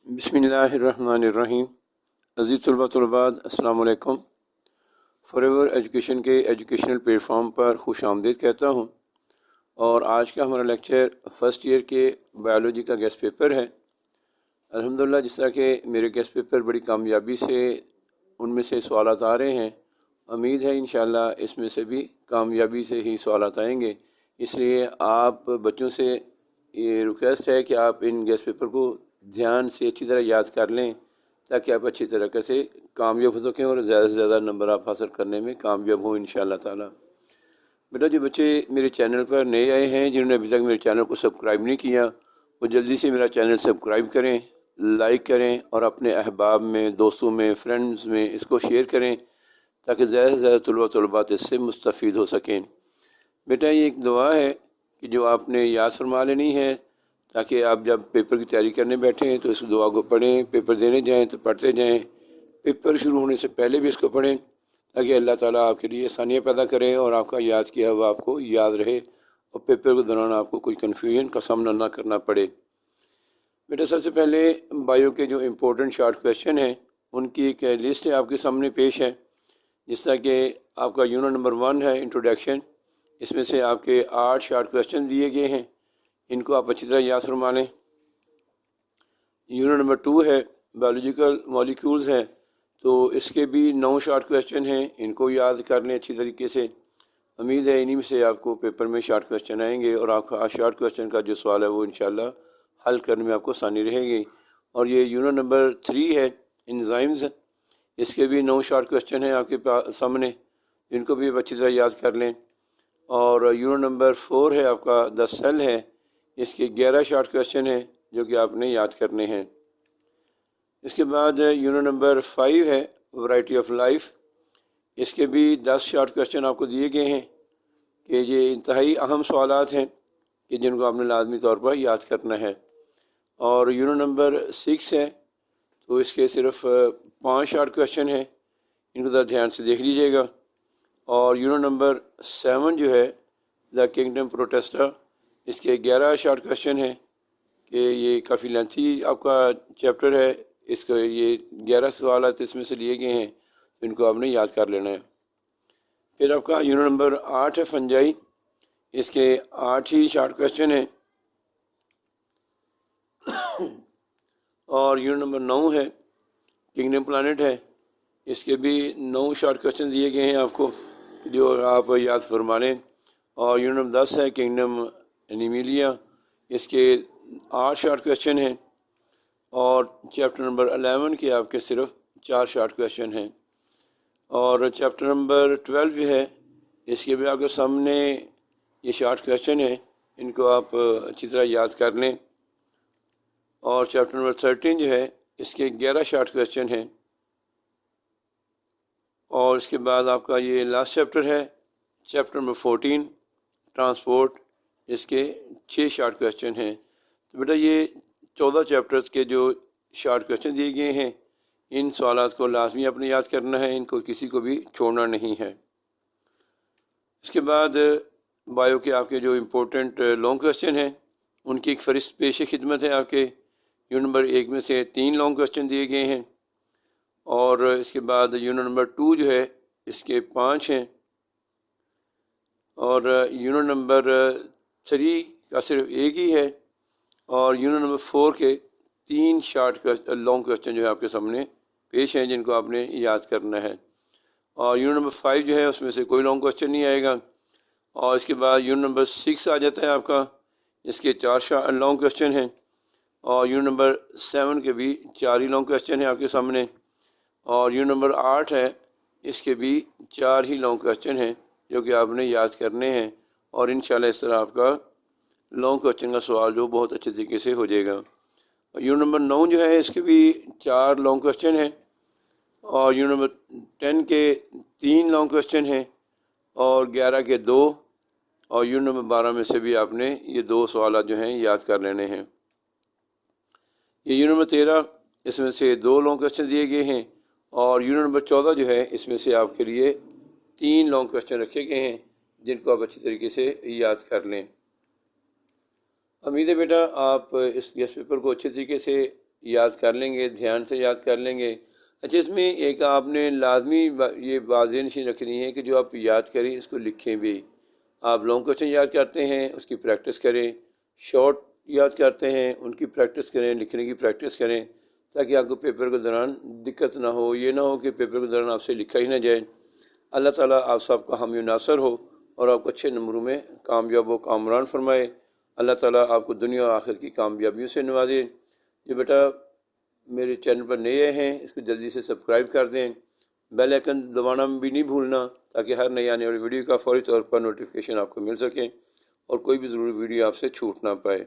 بسم اللہ الرحمن الرحیم۔ عزیز طلباء طلبات السلام علیکم۔ فار ایور ایجوکیشن کے ایجوکیشنل پلیٹ فارم پر خوش آمدید کہتا ہوں، اور آج کا ہمارا لیکچر فرسٹ ایئر کے بایولوجی کا گیسٹ پیپر ہے۔ الحمدللہ جس طرح کہ میرے گیسٹ پیپر بڑی کامیابی سے ان میں سے سوالات آ رہے ہیں، امید ہے انشاءاللہ اس میں سے بھی کامیابی سے ہی سوالات آئیں گے۔ اس لیے آپ بچوں سے یہ ریکویسٹ ہے کہ آپ ان گیسٹ پیپر کو دھیان سے اچھی طرح یاد کر لیں تاکہ آپ اچھی طرح سے کامیاب ہو سکیں اور زیادہ سے زیادہ نمبر آپ حاصل کرنے میں کامیاب ہوں انشاءاللہ تعالی۔ بیٹا جو بچے میرے چینل پر نئے آئے ہیں، جنہوں نے ابھی تک میرے چینل کو سبسکرائب نہیں کیا، وہ جلدی سے میرا چینل سبسکرائب کریں، لائک کریں اور اپنے احباب میں، دوستوں میں، فرینڈز میں اس کو شیئر کریں تاکہ زیادہ سے زیادہ طلبات اس سے مستفید ہو سکیں۔ بیٹا یہ ایک دعا ہے کہ جو آپ نے یاد فرما لینی ہے تاکہ آپ جب پیپر کی تیاری کرنے بیٹھیں تو اس دعا کو پڑھیں، پیپر دینے جائیں تو پڑھتے جائیں، پیپر شروع ہونے سے پہلے بھی اس کو پڑھیں تاکہ اللہ تعالیٰ آپ کے لیے آسانیاں پیدا کرے اور آپ کا یاد کیا ہوا آپ کو یاد رہے اور پیپر کے دوران آپ کو کوئی کنفیوژن کا سامنا نہ کرنا پڑے۔ بیٹا سب سے پہلے بایو کے جو امپورٹنٹ شارٹ کویشچن ہیں ان کی ایک لسٹ آپ کے سامنے پیش ہے، جس طرح کہ آپ کا یونٹ نمبر 1 ہے انٹروڈکشن۔ اس میں سے آپ کے 8 شارٹ کویشچن دیے گئے ہیں، ان کو آپ اچھی طرح یاد فرما لیں۔ یونٹ نمبر 2 ہے بایولوجیکل مالیکولز ہیں، تو اس کے بھی 9 شارٹ کویشچن ہیں، ان کو یاد کر لیں اچھی طریقے سے۔ امید ہے انہی میں سے آپ کو پیپر میں شارٹ کویشچن آئیں گے اور آپ کا شارٹ کویشچن کا جو سوال ہے وہ انشاءاللہ حل کرنے میں آپ کو آسانی رہے گی۔ اور یہ یونٹ نمبر 3 ہے انزائمز، اس کے بھی 9 شارٹ کویشچن ہیں آپ کے سامنے، ان کو بھی آپ اچھی طرح یاد کر لیں۔ اور یونٹ نمبر 4 ہے آپ کا دا سیل ہے، اس کے 11 شارٹ کویشچن ہیں جو کہ آپ نے یاد کرنے ہیں۔ اس کے بعد یونٹ نمبر 5 ہے ورائٹی آف لائف، اس کے بھی 10 شارٹ کویشچن آپ کو دیے گئے ہیں کہ یہ انتہائی اہم سوالات ہیں کہ جن کو آپ نے لازمی طور پر یاد کرنا ہے۔ اور یونٹ نمبر 6 ہے، تو اس کے صرف 5 شارٹ کویشچن ہیں، ان کو ذرا دھیان سے دیکھ لیجیے گا۔ اور یونٹ نمبر 7 جو ہے دا کنگڈم پروٹیسٹا، اس کے 11 شارٹ کویشچن ہیں کہ یہ کافی لینتھی آپ کا چیپٹر ہے، اس کا یہ 11 سوالات اس میں سے لیے گئے ہیں، ان کو آپ نے یاد کر لینا ہے۔ پھر آپ کا یونٹ نمبر 8 ہے فنجائی، اس کے 8 ہی شارٹ کویشچن ہیں۔ اور یونٹ نمبر 9 ہے کنگڈم پلانٹ ہے، اس کے بھی 9 شارٹ کویشچن دیے گئے ہیں آپ کو جو آپ یاد فرما لیں۔ اور یونٹ نمبر 10 ہے کنگڈم اینیمیلیا، اس کے 8 شارٹ کویشچن ہیں۔ اور چیپٹر نمبر 11 کے آپ کے صرف 4 شارٹ کویشچن ہیں۔ اور چیپٹر نمبر 12 جو ہے، اس کے بھی آپ کے سامنے یہ شارٹ کویشچن ہیں، ان کو آپ اچھی طرح یاد کر لیں۔ اور چیپٹر نمبر 13 جو ہے، اس کے 11 شارٹ کویشچن ہیں۔ اور اس کے بعد آپ کا یہ لاسٹ چیپٹر ہے چیپٹر نمبر 14 ٹرانسپورٹ، اس کے 6 شارٹ کویشچن ہیں۔ تو بیٹا یہ 14 چیپٹرز کے جو شارٹ کویشچن دیے گئے ہیں، ان سوالات کو لازمی اپنے یاد کرنا ہے، ان کو کسی کو بھی چھوڑنا نہیں ہے۔ اس کے بعد بایو کے آپ کے جو امپورٹنٹ لانگ کویشچن ہیں ان کی ایک فہرست پیش خدمت ہے آپ کے۔ یونٹ نمبر 1 میں سے 3 لانگ کویشچن دیے گئے ہیں، اور اس کے بعد یونٹ نمبر 2 جو ہے اس کے 5 ہیں، اور یونٹ نمبر 3 کا صرف ایک ہی ہے، اور یونٹ نمبر 4 کے 3 لانگ کویشچن جو ہے آپ کے سامنے پیش ہیں جن کو آپ نے یاد کرنا ہے۔ اور یونٹ نمبر 5 جو ہے اس میں سے کوئی لانگ کویشچن نہیں آئے گا۔ اور اس کے بعد یونٹ نمبر 6 آ جاتا ہے آپ کا، اس کے 4 لانگ کویشچن ہیں۔ اور یونٹ نمبر 7 کے بھی 4 ہی لانگ کویشچن ہیں آپ کے سامنے۔ اور یونٹ نمبر 8 ہے، اس کے بھی 4 ہی لانگ کویشچن ہیں جو کہ آپ نے یاد کرنے ہیں، اور انشاءاللہ اس طرح آپ کا لانگ کویشچن کا سوال جو بہت اچھے طریقے سے ہو جائے گا۔ یونٹ نمبر 9 جو ہے اس کے بھی 4 لانگ کویشچن ہیں، اور یونٹ نمبر 10 کے 3 لانگ کویشچن ہیں، اور 11 کے 2، اور یونٹ نمبر 12 میں سے بھی آپ نے یہ 2 سوالات جو ہیں یاد کر لینے ہیں۔ یہ یونٹ نمبر 13، اس میں سے 2 لانگ کویشچن دیے گئے ہیں، اور یونٹ نمبر 14 جو ہے اس میں سے آپ کے لیے 3 لانگ کویشچن رکھے گئے ہیں جن کو آپ اچھی طریقے سے یاد کر لیں۔ امید ہے بیٹا آپ اس گیسٹ پیپر کو اچھے طریقے سے یاد کر لیں گے، دھیان سے یاد کر لیں گے۔ اچھا، اس میں ایک آپ نے لازمی یہ واضح نشانی رکھنی ہے کہ جو آپ یاد کریں اس کو لکھیں بھی۔ آپ لانگ کوشچن یاد کرتے ہیں اس کی پریکٹس کریں، شارٹ یاد کرتے ہیں ان کی پریکٹس کریں، لکھنے کی پریکٹس کریں، تاکہ آپ کو پیپر کے دوران دقت نہ ہو، یہ نہ ہو کہ پیپر کے دوران آپ سے لکھا ہی نہ جائے۔ اللہ تعالیٰ آپ سب کا حامی و ناصر ہو اور آپ کو اچھے نمبروں میں کامیاب و کامران فرمائے۔ اللہ تعالیٰ آپ کو دنیا و آخرت کی کامیابیوں سے نوازے۔ جو بیٹا میرے چینل پر نئے ہیں اس کو جلدی سے سبسکرائب کر دیں، بیل آئیکن دبانا بھی نہیں بھولنا، تاکہ ہر نئی آنے والی ویڈیو کا فوری طور پر نوٹیفیکیشن آپ کو مل سکے اور کوئی بھی ضروری ویڈیو آپ سے چھوٹ نہ پائے۔